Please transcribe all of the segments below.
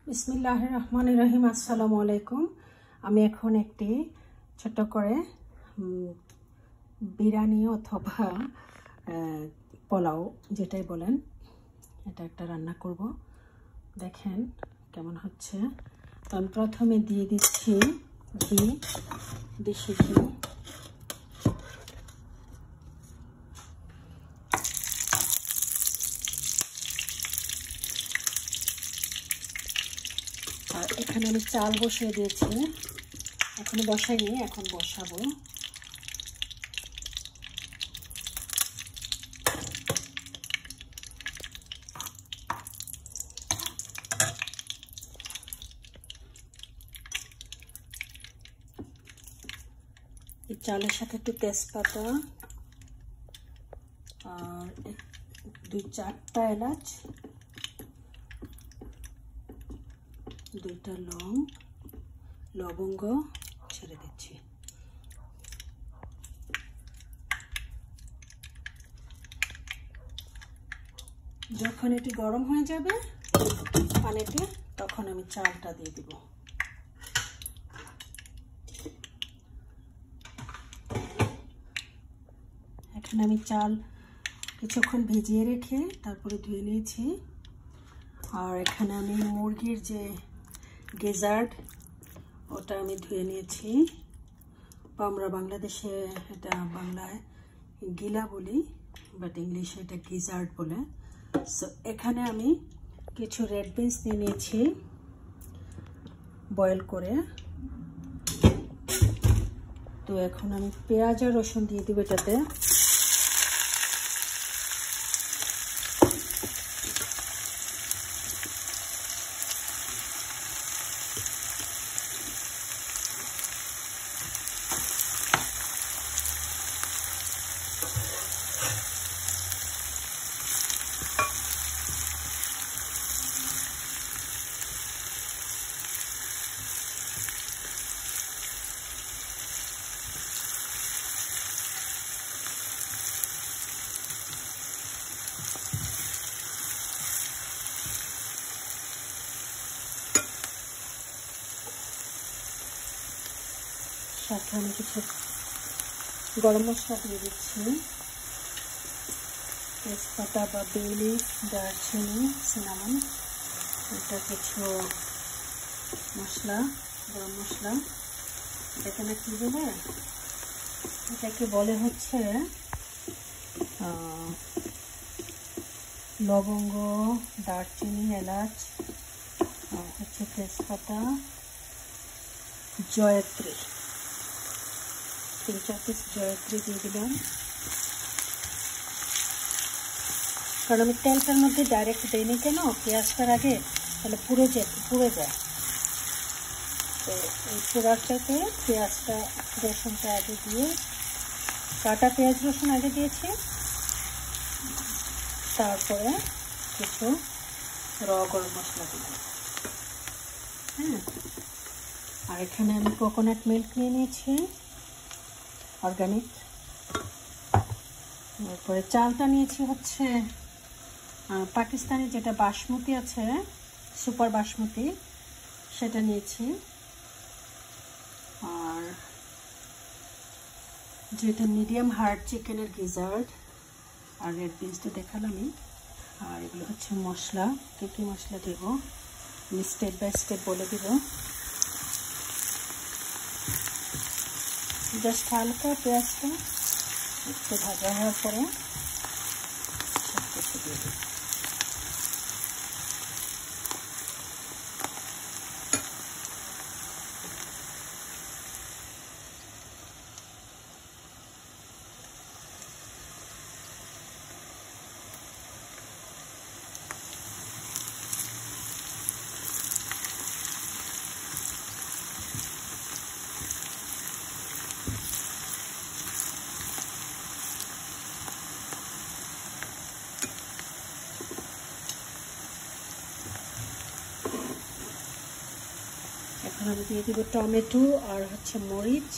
বিসমিল্লাহির রহমানির রহিম। আসসালামু আলাইকুম। আমি এখন একটি ছোট করে বিরিয়ানি অথবা পোলাও যেটাই বলেন এটা একটা রান্না করব। দেখেন কেমন হচ্ছে। তো আমি প্রথমে দিয়ে দিচ্ছি ঘি, দেশি ঘি। আর এখানে আমি চাল বসিয়ে দিয়েছি, এখনো বসাইনি, এখন বসাবো। এই চালের সাথে একটু তেজপাতা আর 2-4টা এলাচ, 2টা লবঙ্গ ছেড়ে দিচ্ছি। যখন এটি গরম হয়ে যাবে পানিতে, তখন আমি চালটা দিয়ে দিব। এখানে আমি চাল কিছুক্ষণ ভিজিয়ে রেখে তারপরে ধুয়ে নিয়েছি। আর এখানে আমি মুরগির যে গিজার্ড ওটা আমি ধুয়ে নিয়েছি। আমরা বাংলাদেশে এটা বাংলায় গিলা বলি, বাট ইংলিশে এটা গিজার্ড বলে। সো এখানে আমি কিছু রেড বিনস নিয়ে নিয়েছি বয়েল করে। তো এখন আমি পেঁয়াজ আর রসুন দিয়ে দিব এটাতে। সাথে আমি কিছু গরম মশলা দিয়ে দিচ্ছি, তেজপাতা বা বে লিফ, দারচিনি, সিনামন, এটা কিছু মশলা, গরম মশলা। এখানে কি বলে, এটাকে বলে হচ্ছে লবঙ্গ, দারচিনি, এলাচ, হচ্ছে তেজপাতা, জয়ত্রী, 3-4 পিস জয়ত্রী দিয়ে দিলাম। কারণ আমি তেলটার মধ্যে ডাইরেক্ট দিইনি কেন, পেঁয়াজটার আগে, তাহলে পুড়ে যায়। তো এই পোড়াটাতে পেঁয়াজটা রসুনটা আগে দিয়ে, কাটা পেঁয়াজ রসুন আগে দিয়েছি, তারপরে কিছু গরম মশলা দিলাম। হ্যাঁ, আর এখানে আমি কোকোনাট মিল্ক নিয়ে নিয়েছি, অর্গানিক। তারপরে চালটা নিয়েছি হচ্ছে পাকিস্তানি যেটা বাসমতি আছে, সুপার বাসমতি, সেটা নিয়েছি। আর যেটা মিডিয়াম হার্ড চিকেনের গিজার্ড, আর রেড বিনস তো দেখালামই। আর এগুলো হচ্ছে মশলা, কী মশলা দেব আমি স্টেপ বাই স্টেপ বলে দিব। জাস্ট হালকা পেঁয়াজটা একটু ভাজা হওয়ার পরে সব কিছু দিয়ে দিই। এখন আমি দিয়ে দিব টমেটো আর হচ্ছে মরিচ।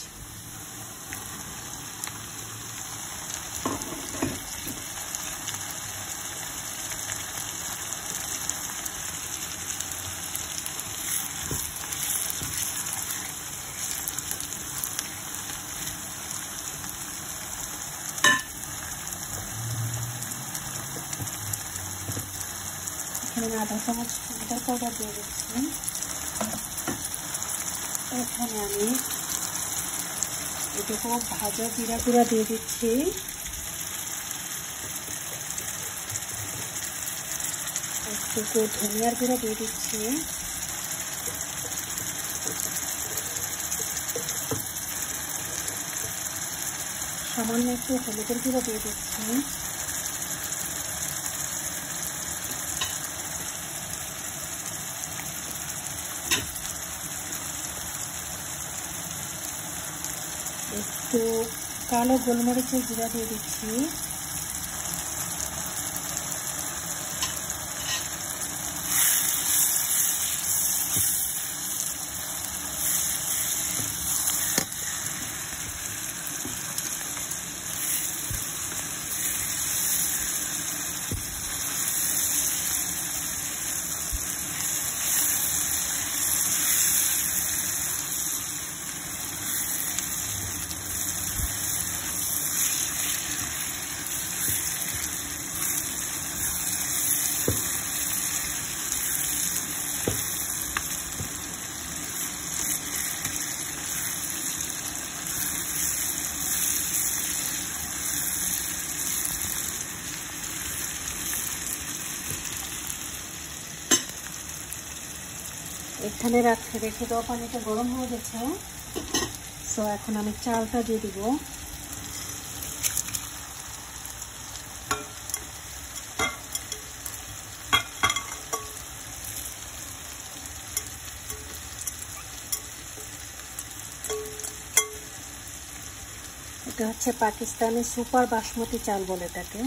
আধা চামচ হলুদের পাউডার দিয়ে দিচ্ছি। এখানে আমি এটুকু ভাজা জিরা গুঁড়া দিয়ে দিচ্ছি। একটুকু ধনিয়ার গুঁড়া দিয়ে দিচ্ছি। সামান্য একটু হলুদের গুঁড়া দিয়ে দিচ্ছি। একটু কালো গোলমরিচের গুঁড়া দিয়ে দিচ্ছি। এখানে রেখে দেওয়া পানিটা গরম হয়ে গেছে। সো এখন আমি চালটা দিয়ে দিব। এটা হচ্ছে পাকিস্তানি সুপার বাসমতি চাল বলে এটাকে।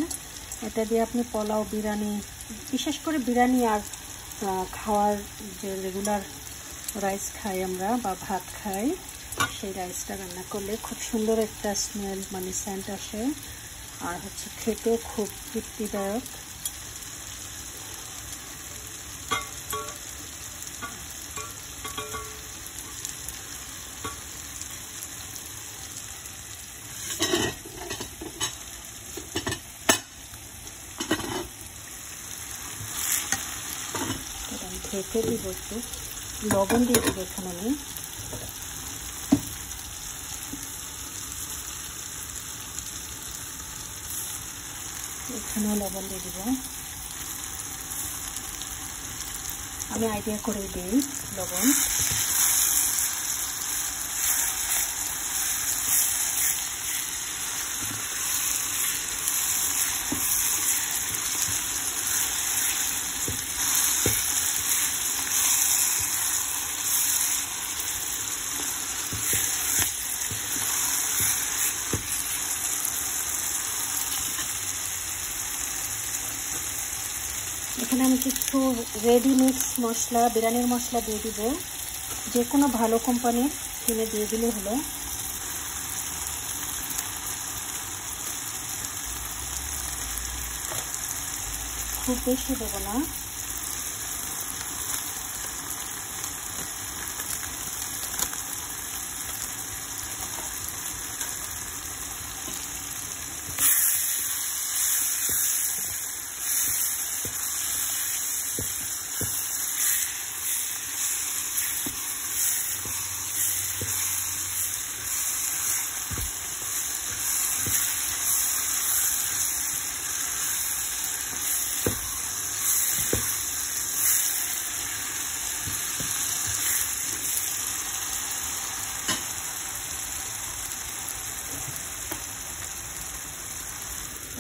এটা দিয়ে আপনি পোলাও, বিরিয়ানি, বিশেষ করে বিরিয়ানি আর খাওয়ার যে রেগুলার রাইস খাই আমরা বা ভাত খাই, সেই রাইসটা রান্না করলে খুব সুন্দর একটা স্মেল মানে সেন্ট আসে, আর হচ্ছে খেতেও খুব তৃপ্তিদায়ক। ঢেকে দিব, একটু লবণ দিয়ে দিব এখানে আমি। এখানেও লবণ দিয়ে দিব। আমি আইডিয়া করে দিই লবণ। এখানে আমি কিছু রেডি মিক্স মশলা, বিরিয়ানির মশলা দিয়ে দিব। যে কোনো ভালো কোম্পানির কিনে দিয়ে দিলে হলো। খুব বেশি দেবো না।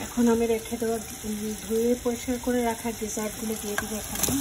এখন আমি রেখে দেওয়া ধুয়ে পরিষ্কার করে রাখা ডেজার্টগুলো দিয়ে দিব এখানে।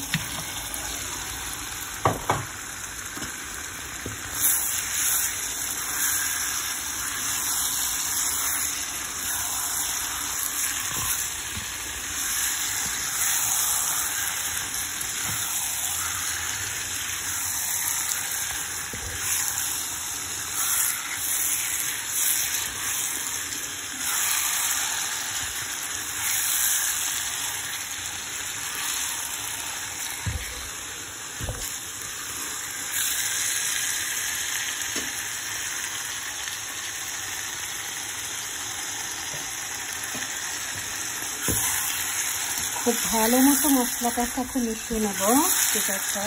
খুব ভালো মতো মশলাটার সাথে মিশিয়ে নেব চিকেনটা।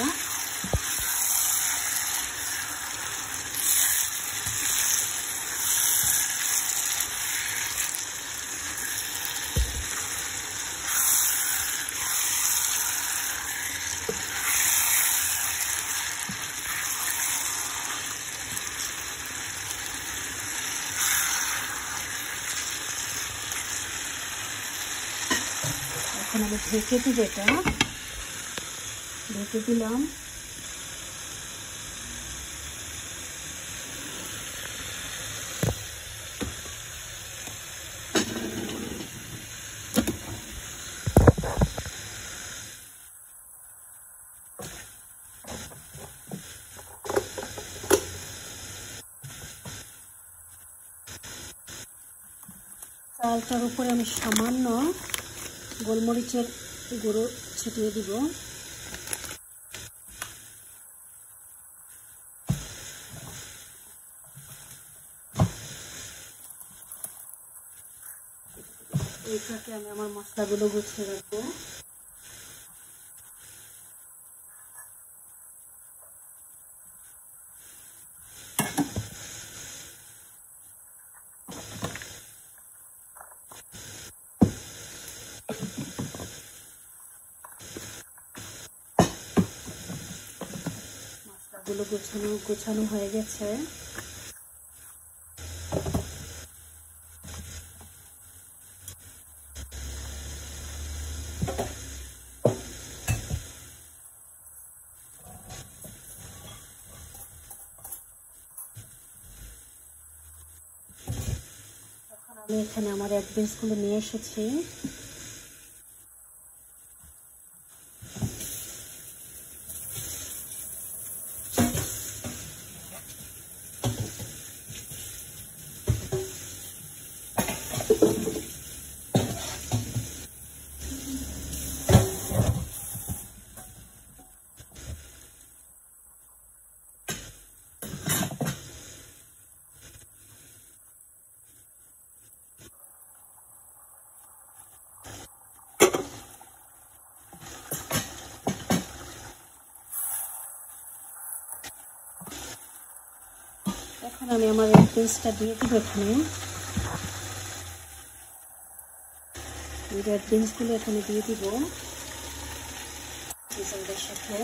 এখন আমি ঢেকে দিব, এটা ঢেকে দিলাম। চালটার উপরে আমি সামান্য গোলমরিচের গুঁড়ো ছিটিয়ে দিব। এইটাকে আমি আমার মশলাগুলো গুছিয়ে রাখবো। মশলাগুলো গোছানো হয়ে গেছে। আমি এখানে আমার অ্যাড্রেসগুলো নিয়ে এসেছি। এখন আমি আমার অ্যাড্রেসটা দিয়ে দিব এখানে। অ্যাড্রেসগুলো এখানে দিয়ে দিব ডিজাইনের সাথে।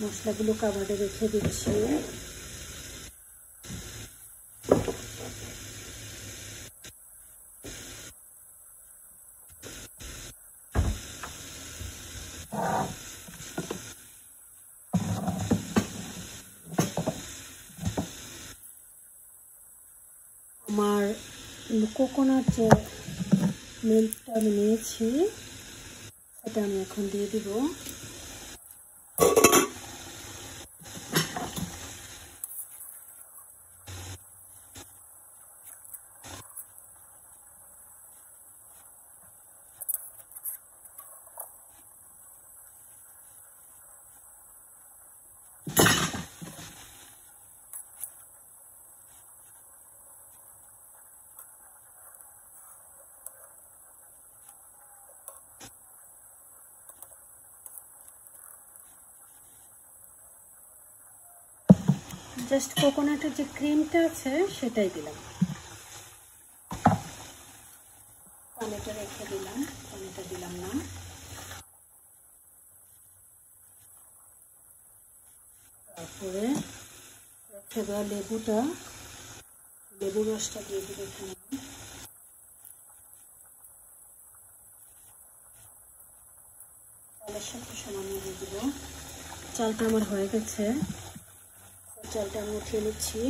মশলাগুলো কাভারে রেখে দিচ্ছি। আমার কোকোনাট যে মিল্কটা আমি নিয়েছি সেটা আমি এখন দিয়ে দিব। জাস্ট কোকোনাটের যে ক্রিমটা আছে সেটাই দিলাম। পানিটা রেখে দিলাম, পানিটা দিলাম না। তারপরে রেখে দেওয়া লেবুর রসটা দিয়ে দিব এখানে। চালটা আমার হয়ে গেছে, চালটা আমি উঠিয়ে নিচ্ছি।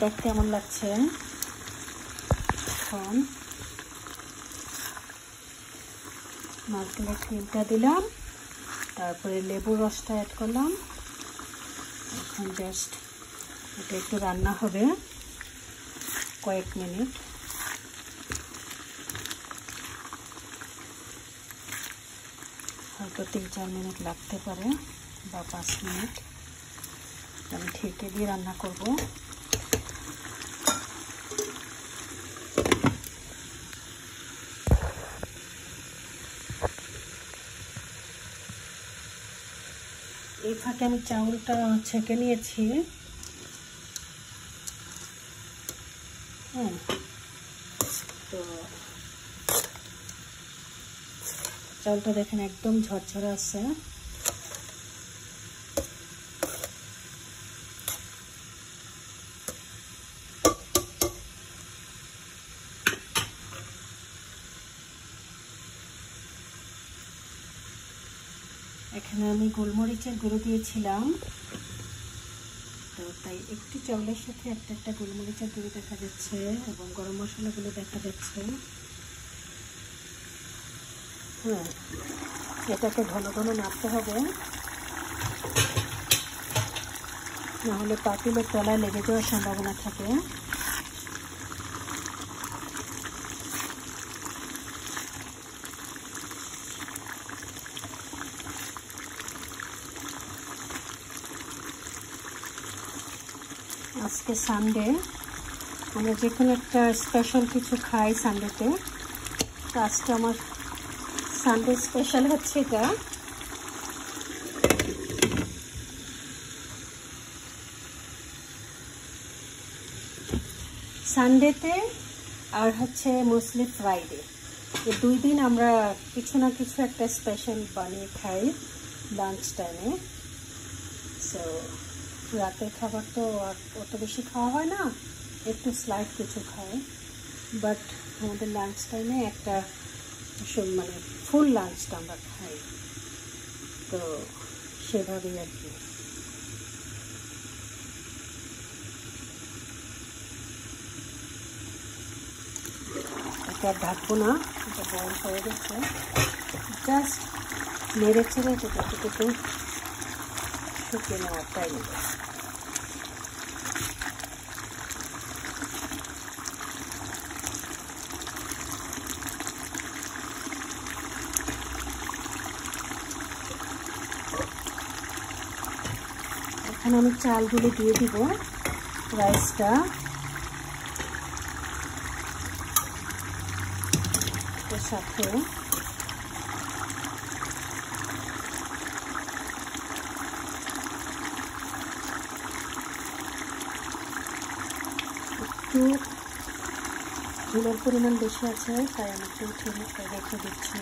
দেখতে কেমন লাগছে। এখন নারকেলের ক্রিমটা দিলাম, তারপরে লেবুর রসটা অ্যাড করলাম। এখন জাস্ট এটা একটু রান্না হবে কয়েক মিনিট। হয়তো 3-4 মিনিট লাগতে পারে বা 5 মিনিট। আমি ঢেকে দিয়ে রান্না করব। এই ফাঁকে আমি চাউলটা ছেঁকে নিয়েছি। তো চাউলটা দেখেন একদম ঝরঝরে আছে। এখানে আমি গোলমরিচের গুঁড়ো দিয়েছিলাম, তো তাই একটি চাউলের সাথে একটা গোলমরিচের গুঁড়ো দেখা যাচ্ছে এবং গরম মশলাগুলো দেখা যাচ্ছে। এটাকে ঘন ঘন নাড়তে হবে, নাহলে পাতিলের তলায় লেগে যাওয়ার সম্ভাবনা থাকে। আজকে সানডে, আমরা যে কোনো একটা স্পেশাল কিছু খাই সানডেতে। তো আজকে আমার সানডে স্পেশাল হচ্ছে এটা। সানডেতে আর হচ্ছে মোস্টলি ফ্রাইডে, এই 2 দিন আমরা কিছু না কিছু একটা স্পেশাল বানিয়ে খাই লাঞ্চ টাইমে। সো রাতের খাবার তো আর অত বেশি খাওয়া হয় না, একটু স্লাইট কিছু খাই, বাট আমাদের লাঞ্চ টাইমে একটা মানে ফুল লাঞ্চটা আমরা খাই। তো সেভাবেই আর কি। এটা ঢাকবো না, এটা বয়ল হয়ে গেছে। জাস্ট নেড়ে ছেড়ে এটা যতটুকু শুকিয়ে নেওয়ার টাইম। এখন আমি চালগুলো দিয়ে দিব, রাইসটা এর সাথে। একটু ঝোলের পরিমাণ বেশি আছে, তাই আমি একটু উঠিয়ে রেখে দিচ্ছি।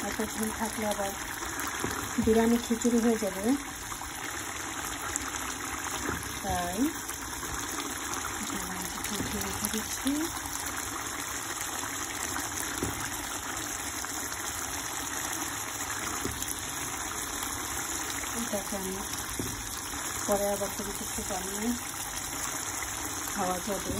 এত ঝোল থাকলে আবার বিরিয়ানি খিচুড়ি হয়ে যাবে, তাই রেখে দিচ্ছি। এটাকে আমি পরে আবার কিছু কিছু বানিয়ে খাওয়া যাবে।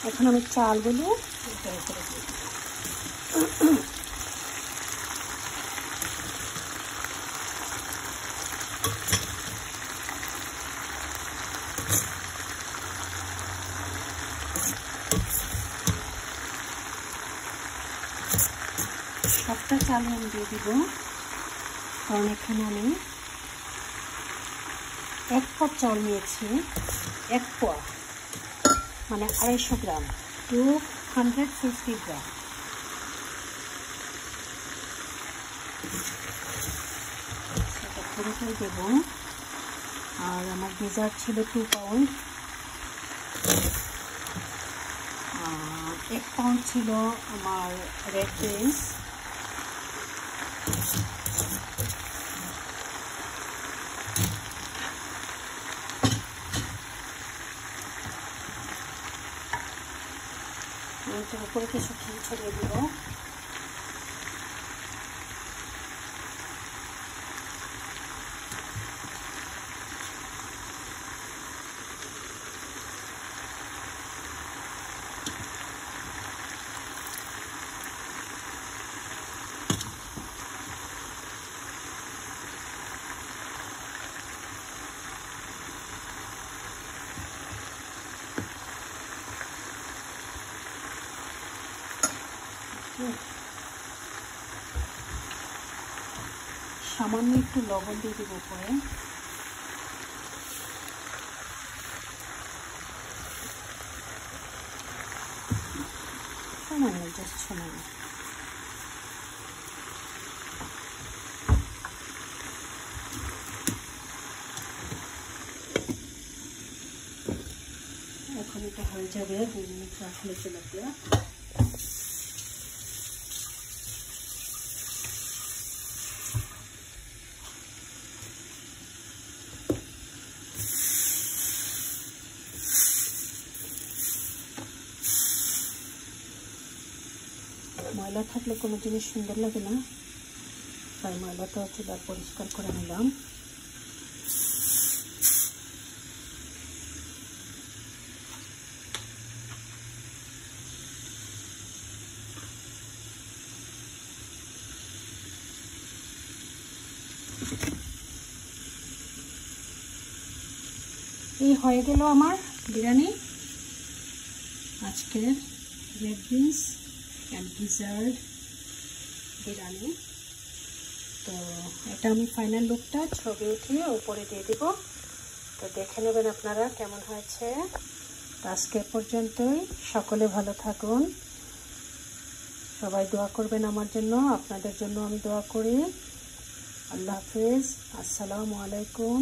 এখন আমি চালগুলো এটার উপরে দিই। সবটা চাল আমি দিয়ে দিব, কারণ এখানে আমি 1 পোয়া চাল নিয়েছি। 1 পোয়া মানে 250 গ্রাম, 250 গ্রাম। এটা পুরোটাই দেব। আর আমার গেজার ছিল 2 পাউন্ড, আর 1 পাউন্ড ছিল আমার রেড বিনস। এটার উপরে কিছু ঘি ছড়িয়ে দিব। সামান্য একটু লবণ দিয়ে দিব উপরে। সামান্য, জাস্ট সামান্য। এখন এটা হয়ে যাবে 2 মিনিট রাখলে তেলাপিয়া। ময়লা থাকলে কোনো জিনিস সুন্দর লাগে না, তাই ময়লাটা চুলা পরিষ্কার করে নিলাম। এই হয়ে গেল আমার বিরিয়ানি, আজকের red beans and gizzard biryani. তো এটা আমি ফাইনাল লুকটা ছবি উঠিয়ে উপরে দিয়ে দিব, তো দেখে নেবেন আপনারা কেমন হয়েছে। তো আজকে পর্যন্তই, সকলে ভালো থাকুন, সবাই দোয়া করবেন আমার জন্য, আপনাদের জন্য আমি দোয়া করি। আল্লাহ হাফেজ, আসসালামু আলাইকুম।